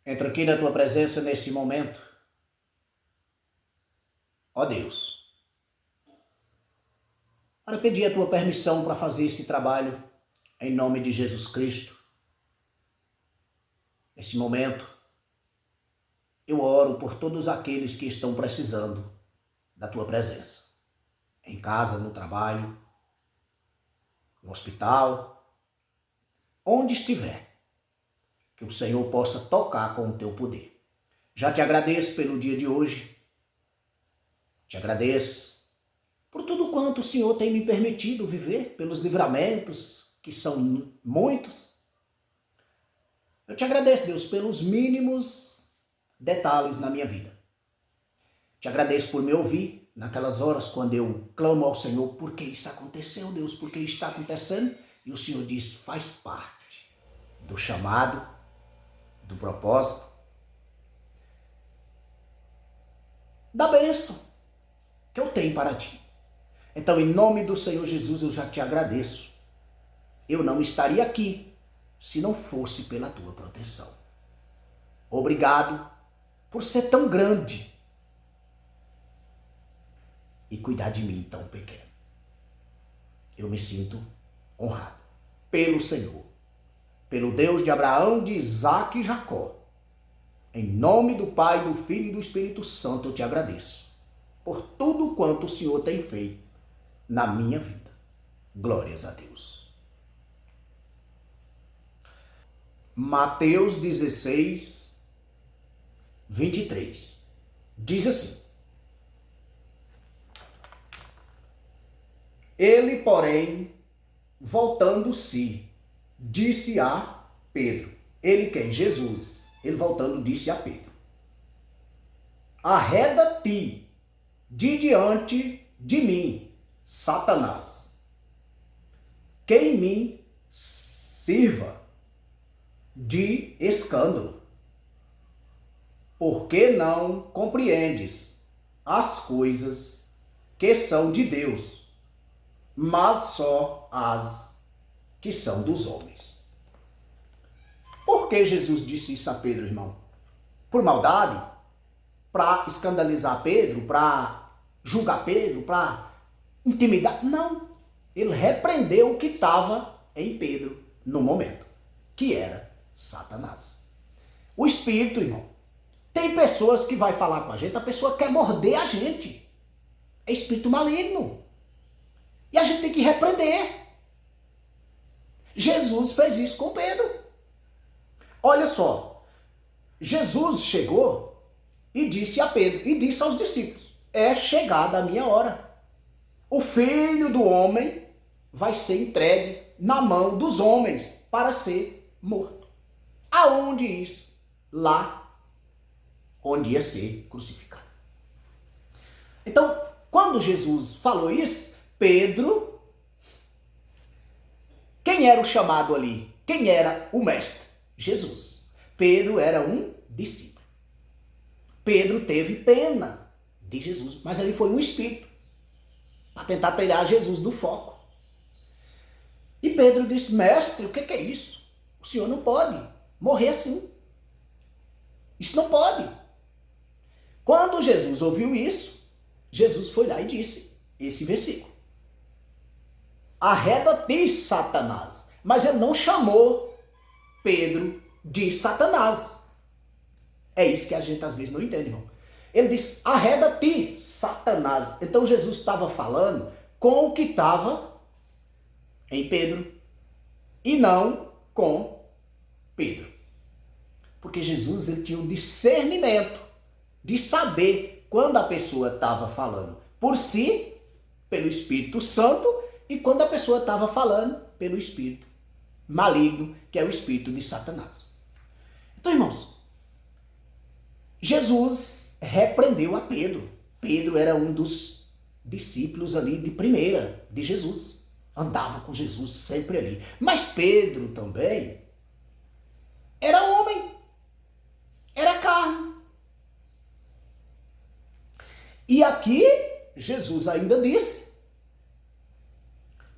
Entro aqui na tua presença nesse momento. Ó Deus, para pedir a tua permissão para fazer esse trabalho em nome de Jesus Cristo. Nesse momento, eu oro por todos aqueles que estão precisando da tua presença. Em casa, no trabalho, no hospital, onde estiver. Que o Senhor possa tocar com o teu poder. Já te agradeço pelo dia de hoje. Te agradeço por tudo quanto o Senhor tem me permitido viver, pelos livramentos, que são muitos. Eu te agradeço, Deus, pelos mínimos detalhes na minha vida. Te agradeço por me ouvir naquelas horas quando eu clamo ao Senhor, por que isso aconteceu, Deus, por que isso está acontecendo? E o Senhor diz, faz parte do chamado, do propósito, da bênção que eu tenho para ti. Então, em nome do Senhor Jesus, eu já te agradeço. Eu não estaria aqui se não fosse pela tua proteção. Obrigado por ser tão grande e cuidar de mim tão pequeno. Eu me sinto honrado pelo Senhor, pelo Deus de Abraão, de Isaque e Jacó. Em nome do Pai, do Filho e do Espírito Santo, eu te agradeço por tudo quanto o Senhor tem feito na minha vida. Glórias a Deus. Mateus 16, 23. Diz assim: Ele, porém, voltando-se, disse a Pedro. Ele quem? Jesus. Ele voltando disse a Pedro: Arreda-te de diante de mim, Satanás. Que em mim sirva de escândalo, porque não compreendes as coisas que são de Deus, mas só as que são dos homens. Por que Jesus disse isso a Pedro, irmão? Por maldade? Para escandalizar Pedro? Para julgar Pedro? Para intimidar? Não. Ele repreendeu o que estava em Pedro no momento, que era Satanás. O Espírito, irmão. Tem pessoas que vai falar com a gente, a pessoa quer morder a gente. É espírito maligno. E a gente tem que repreender. Jesus fez isso com Pedro. Olha só, Jesus chegou e disse a Pedro, e disse aos discípulos, é chegada a minha hora. O Filho do Homem vai ser entregue na mão dos homens para ser morto. Aonde isso? Lá onde ia ser crucificado. Então, quando Jesus falou isso, Pedro, quem era o chamado ali? Quem era o mestre? Jesus. Pedro era um discípulo. Pedro teve pena de Jesus, mas ali foi um espírito para tentar tirar Jesus do foco. E Pedro disse, mestre, o que é isso? O senhor não pode morrer assim. Isso não pode. Quando Jesus ouviu isso, Jesus foi lá e disse esse versículo. Arreda-te, Satanás. Mas ele não chamou Pedro de Satanás. É isso que a gente às vezes não entende, irmão. Ele disse, arreda-te, Satanás. Então Jesus estava falando com o que estava em Pedro e não com Pedro. Porque Jesus ele tinha um discernimento de saber quando a pessoa estava falando por si, pelo Espírito Santo, e quando a pessoa estava falando pelo Espírito maligno, que é o Espírito de Satanás. Então, irmãos, Jesus repreendeu a Pedro. Pedro era um dos discípulos ali de primeira de Jesus. Andava com Jesus sempre ali. Mas Pedro também era homem. Era carne. E aqui, Jesus ainda disse,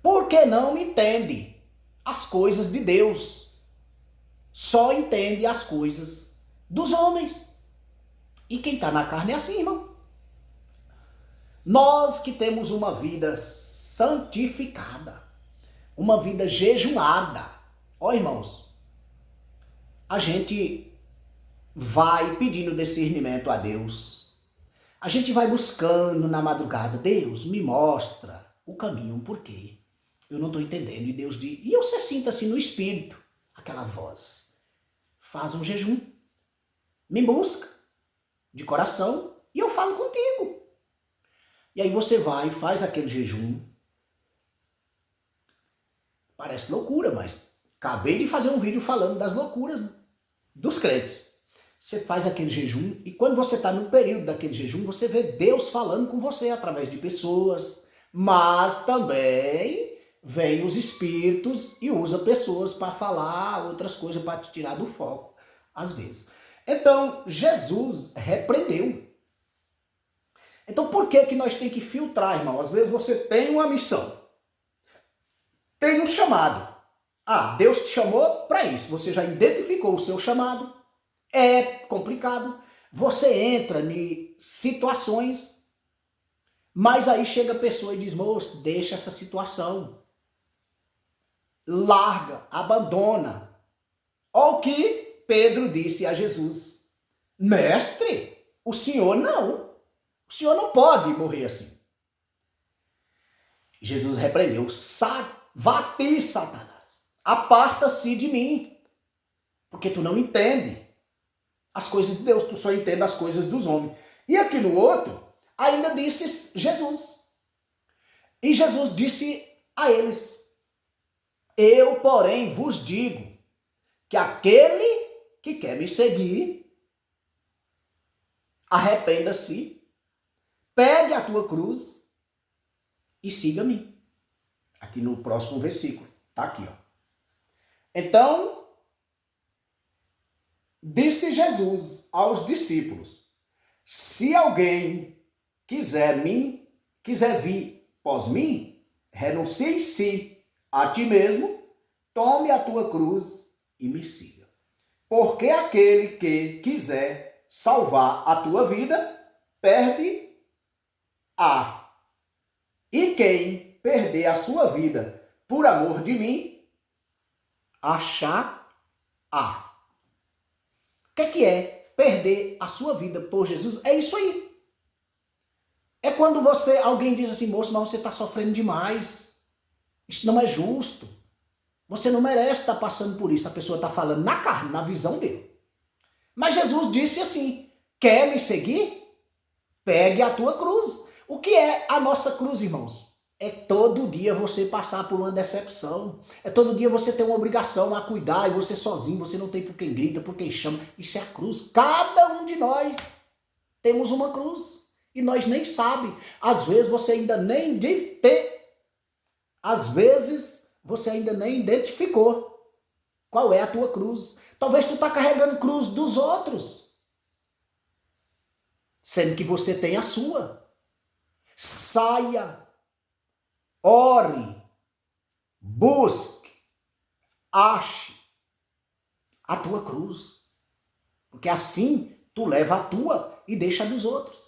porque não entende as coisas de Deus, só entende as coisas dos homens. E quem está na carne é assim, irmão. Nós que temos uma vida santificada, uma vida jejuada, ó irmãos, a gente vai pedindo discernimento a Deus. A gente vai buscando na madrugada, Deus, me mostra o caminho, por quê? Eu não estou entendendo. E Deus diz, e você sinta assim no espírito, aquela voz, faz um jejum, me busca de coração e eu falo contigo. E aí você vai, faz aquele jejum. Parece loucura, mas acabei de fazer um vídeo falando das loucuras dos crentes. Você faz aquele jejum e quando você está no período daquele jejum, você vê Deus falando com você através de pessoas, mas também vem os espíritos e usa pessoas para falar outras coisas, para te tirar do foco, às vezes. Então, Jesus repreendeu. Então, por que que nós temos que filtrar, irmão? Às vezes você tem uma missão, tem um chamado. Ah, Deus te chamou para isso. Você já identificou o seu chamado. É complicado. Você entra em situações, mas aí chega a pessoa e diz, moço, deixa essa situação. Larga, abandona. Olha o que Pedro disse a Jesus. Mestre, o senhor não. O senhor não pode morrer assim. Jesus repreendeu. Vá-te, Satanás. Aparta-se de mim. Porque tu não entende as coisas de Deus. Tu só entende as coisas dos homens. E aqui no outro, ainda disse Jesus. E Jesus disse a eles. Eu, porém, vos digo que aquele que quer me seguir, arrependa-se, pegue a tua cruz e siga-me. Aqui no próximo versículo. Tá aqui, ó. Então, disse Jesus aos discípulos, se alguém quiser vir após mim, renuncie-se a ti mesmo, tome a tua cruz e me siga. Porque aquele que quiser salvar a tua vida, perde-a. E quem perder a sua vida por amor de mim, achar-a. O que é perder a sua vida por Jesus? É isso aí. É quando alguém diz assim, moço, mas você está sofrendo demais. Isso não é justo. Você não merece estar passando por isso. A pessoa está falando na carne, na visão dele. Mas Jesus disse assim, quer me seguir? Pegue a tua cruz. O que é a nossa cruz, irmãos? É todo dia você passar por uma decepção. É todo dia você ter uma obrigação a cuidar e você sozinho, você não tem por quem grita, por quem chama. Isso é a cruz. Cada um de nós temos uma cruz. E nós nem sabemos. Às vezes você ainda nem identificou qual é a tua cruz. Talvez tu está carregando cruz dos outros, sendo que você tem a sua. Saia, ore, busque, ache a tua cruz. Porque assim tu leva a tua e deixa a dos outros.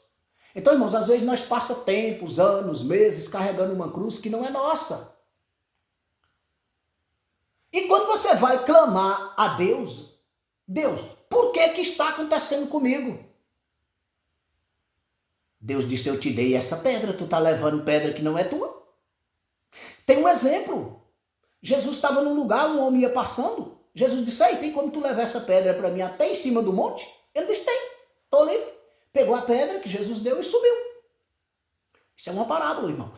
Então, irmãos, às vezes nós passamos tempos, anos, meses carregando uma cruz que não é nossa. E quando você vai clamar a Deus, Deus, por que está acontecendo comigo? Deus disse, eu te dei essa pedra, tu está levando pedra que não é tua. Tem um exemplo. Jesus estava num lugar, um homem ia passando. Jesus disse, ei, tem como tu levar essa pedra para mim até em cima do monte? Ele disse, tem, estou livre. Pegou a pedra que Jesus deu e subiu. Isso é uma parábola, irmão.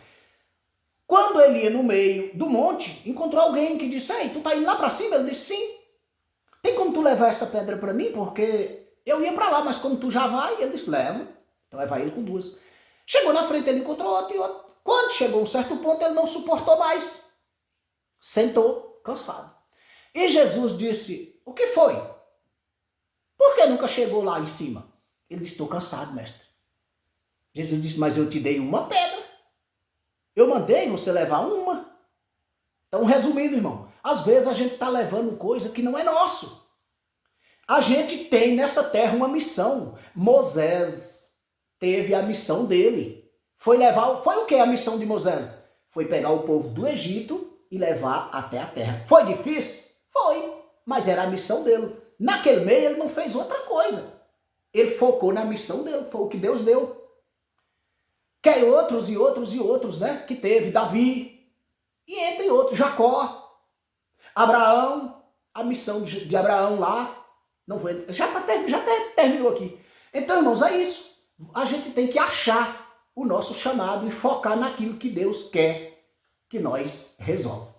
Quando ele ia no meio do monte, encontrou alguém que disse, ei, tu tá indo lá para cima? Ele disse, sim. Tem como tu levar essa pedra para mim? Porque eu ia para lá, mas como tu já vai, ele disse, levo. Então vai ele com duas. Chegou na frente, ele encontrou outro e outro. Quando chegou a um certo ponto, ele não suportou mais. Sentou, cansado. E Jesus disse, o que foi? Por que nunca chegou lá em cima? Ele disse, estou cansado, mestre. Jesus disse, mas eu te dei uma pedra. Eu mandei você levar uma. Então, resumindo, irmão, às vezes a gente está levando coisa que não é nosso. A gente tem nessa terra uma missão. Moisés teve a missão dele. Foi o que a missão de Moisés? Foi pegar o povo do Egito e levar até a terra. Foi difícil? Foi, mas era a missão dele. Naquele meio ele não fez outra coisa. Ele focou na missão dele, foi o que Deus deu. Quer outros e outros e outros, né? Que teve Davi, e entre outros, Jacó, Abraão, a missão de Abraão lá. Não foi, já terminou aqui. Então, irmãos, é isso. A gente tem que achar o nosso chamado e focar naquilo que Deus quer que nós resolva.